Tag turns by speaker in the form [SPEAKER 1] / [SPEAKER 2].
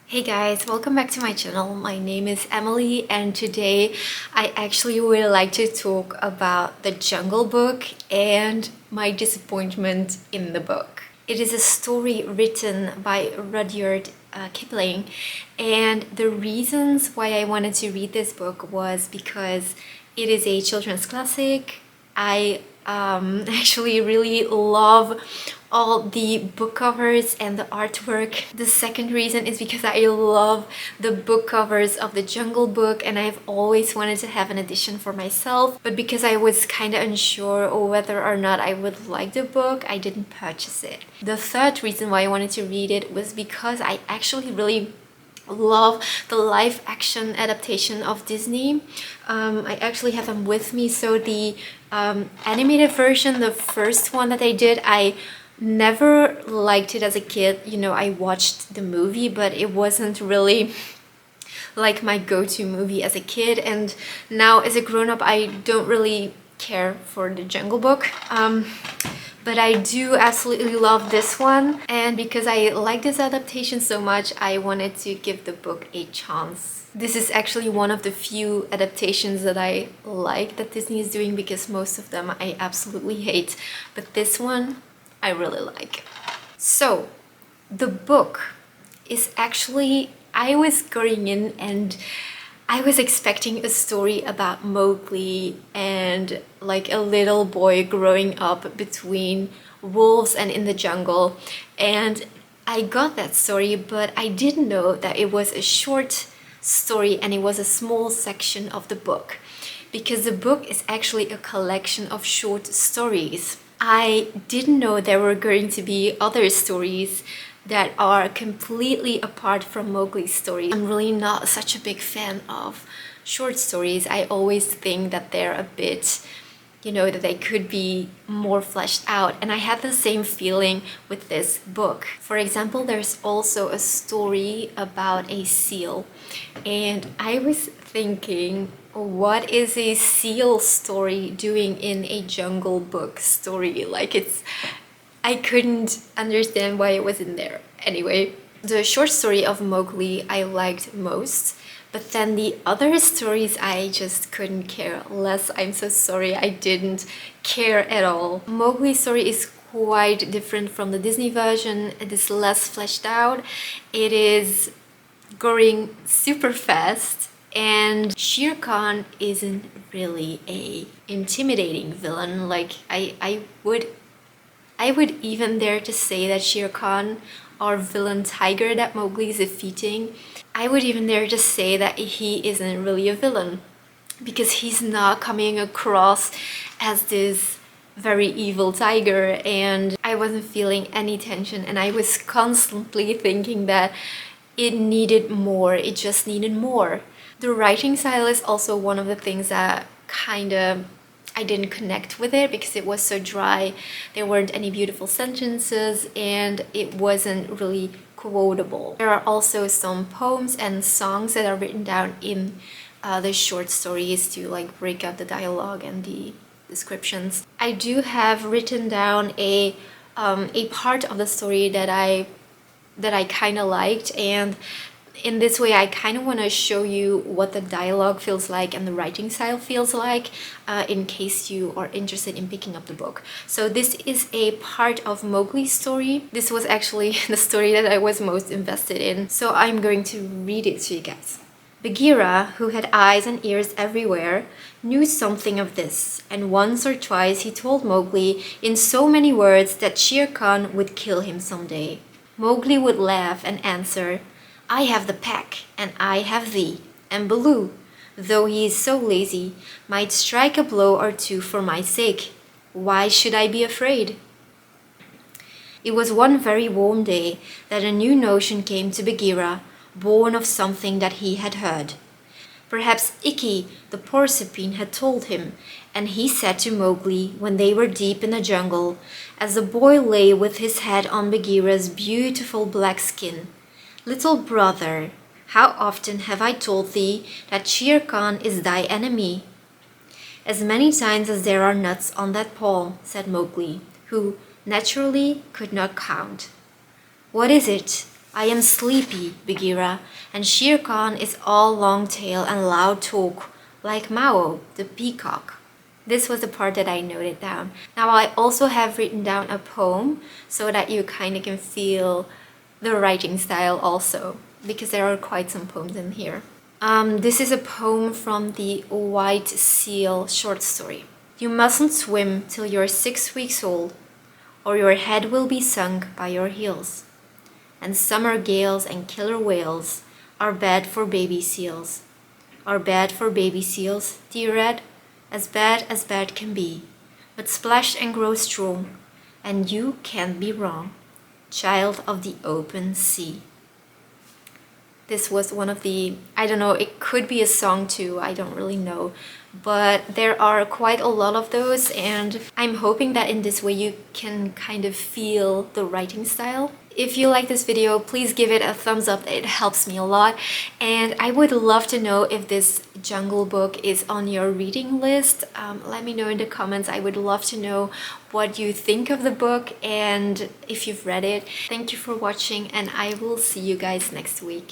[SPEAKER 1] Hey guys, welcome back to my channel. My name is Emily and today I actually would like to talk about The Jungle Book and my disappointment in the book. It is a story written by Rudyard Kipling, and the reasons why I wanted to read this book was because it is a children's classic. I actually really love all the book covers and the artwork. The second reason is because I love the book covers of The Jungle Book and I've always wanted to have an edition for myself, but because I was kind of unsure whether or not I would like the book, I didn't purchase it. The third reason why I wanted to read it was because I actually really love the live action adaptation of Disney. I actually have them with me. So the animated version, the first one that they did, I never liked it as a kid. You know, I watched the movie, but it wasn't really like my go-to movie as a kid, and now as a grown-up I don't really care for The Jungle Book. But I do absolutely love this one, and because I like this adaptation so much, I wanted to give the book a chance. This is actually one of the few adaptations that I like that Disney is doing, because most of them I absolutely hate, but this one I really like. So the book is actually, I was going in and I was expecting a story about Mowgli and like a little boy growing up between wolves and in the jungle, and I got that story, but I didn't know that it was a short story and it was a small section of the book, because the book is actually a collection of short stories. I didn't know there were going to be other stories that are completely apart from Mowgli's story. I'm really not such a big fan of short stories. I always think that they're a bit, you know, that they could be more fleshed out, and I had the same feeling with this book. For example, there's also a story about a seal, and I was thinking, what is a seal story doing in a Jungle Book story? Like, I couldn't understand why it was in there. Anyway, the short story of Mowgli I liked most, but then the other stories I just couldn't care less. I'm so sorry, I didn't care at all. Mowgli's story is quite different from the Disney version. It is less fleshed out. It is going super fast, and Shere Khan isn't really a intimidating villain. Like, I would even dare to say that Shere Khan, our villain tiger that Mowgli is defeating, I would even dare to say that he isn't really a villain, because he's not coming across as this very evil tiger, and I wasn't feeling any tension, and I was constantly thinking that it needed more, it just needed more. The writing style is also one of the things that kind of I didn't connect with it, because it was so dry. There weren't any beautiful sentences and it wasn't really quotable. There are also some poems and songs that are written down in the short stories to like break up the dialogue and the descriptions. I do have written down a part of the story that I kind of liked, and in this way I kind of want to show you what the dialogue feels like and the writing style feels like, in case you are interested in picking up the book. So this is a part of Mowgli's story. This was actually the story that I was most invested in, so I'm going to read it to you guys. Bagheera, who had eyes and ears everywhere, knew something of this, and once or twice he told Mowgli in so many words that Shere Khan would kill him someday. Mowgli would laugh and answer, "I have the pack, and I have thee, and Baloo, though he is so lazy, might strike a blow or two for my sake. Why should I be afraid?" It was one very warm day that a new notion came to Bagheera, born of something that he had heard. Perhaps Ikki the porcupine had told him, and he said to Mowgli when they were deep in the jungle, as the boy lay with his head on Bagheera's beautiful black skin, "Little brother, how often have I told thee that Shere Khan is thy enemy?" "As many times as there are nuts on that palm," said Mowgli, who naturally could not count. "What is it?" I am sleepy, Bagheera, and Shere Khan is all long tail and loud talk, like Mao, the peacock. This was the part that I noted down. Now I also have written down a poem so that you kind of can feel the writing style also, because there are quite some poems in here. This is a poem from the White Seal short story. You mustn't swim till you're 6 weeks old, or your head will be sunk by your heels. And summer gales and killer whales are bad for baby seals. Are bad for baby seals, dear Red, as bad can be. But splash and grow strong, and you can't be wrong, child of the open sea. This was one of the, I don't know, it could be a song too, I don't really know. But there are quite a lot of those, and I'm hoping that in this way you can kind of feel the writing style. If you like this video, please give it a thumbs up, it helps me a lot. And I would love to know if this Jungle Book is on your reading list. Let me know in the comments. I would love to know what you think of the book and if you've read it. Thank you for watching, and I will see you guys next week.